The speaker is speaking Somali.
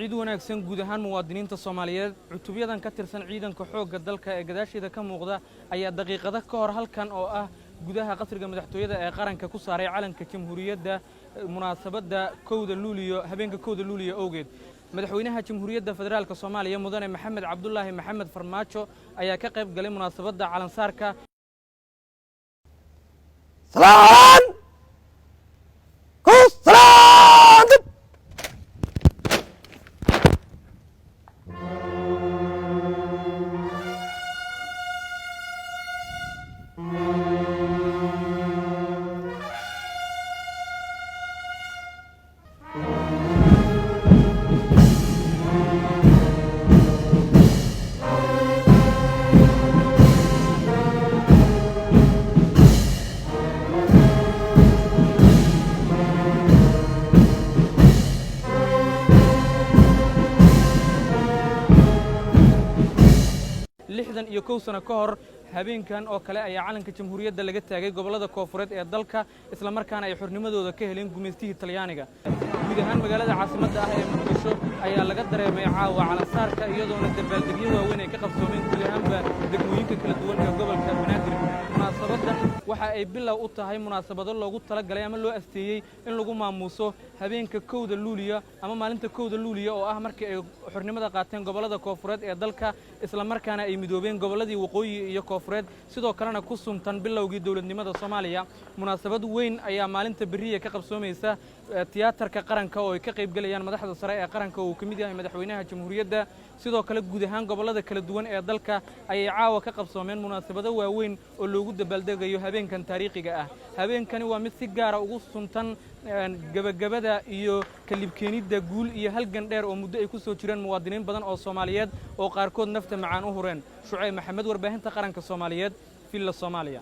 ciid wanaagsan guud ahaan muwaadiniinta Soomaaliyeed cutubyadan ka tirsan ciidanka xoogga dalka ee gadaasheeda ka muuqda ayaa daqiiqado ka hor halkan oo ah gudaha qasriga madaxtooyada ee qaranka ku saaray calanka jamhuuriyadda munaasabada 1 Luulyo habeenka 1 Luulyo awgeed madaxweynaha jamhuuriyadda federaalka Soomaaliya mudane Maxamed Cabdullaahi Maxamed Farmaajo ayaa ka qayb galay munaasabada calan saarka lixdan iyo kow sano ka hor habeenkan oo kale ayaa calanka jamhuuriyadda laga taagay gobolada Koonfureed ee dalka isla markaana ay xornimadooda ka heleen gumeystihii Talyaaniga guud ahaan magaalada caasimadda ah ee Muqdisho ayaa laga dareemay caawa calan saarka iyadoona dabaaldegyo waaweyn ay ka qabsoomeen guud ahaanba degmooyinka kala duwan ee gobolka Banaadir munaasabadda waxa ay bilow u tahay munaasabado loogu talagalay ama loo asteeyay in lagu maamuuso habeenka 1 Luulyo ama maalinta 1 Luulyo oo ah markii ay xornimada qaateen gobolada Koonfureed ee dalka isla markaana ay midoobeen goboladii waqooyi iyo Koonfureed sidoo kalena ku suntan bilowgii dawladnimada Soomaaliya munaasabad weyn ayaa maalinta bariye ka qabsoomaysa tiyaatarka qaranka oo ay ka qayb galayaan madaxda sare ee qaranka oo ka mid yahay madaxweynaha jamhuuriyadda sidoo kale guud ahaan gobolada kala duwan ee dalka ayay caawa ka qabsoomeen munaasabado waaweyn oo loogu dabaaldegayo habeenkan taariikhiga ah habeenkani waa mid si gaar ah ugu suntan gabagabada iyo kalibkeenida guul iyo halgan dheer oo muddo ay ku soo jireen muwaadiniin badan oo Soomaaliyeed oo qaarkood nafta macaan u hureen Shucayb Maxamed warbaahinta qaranka Soomaaliyeed Villa Soomaaliya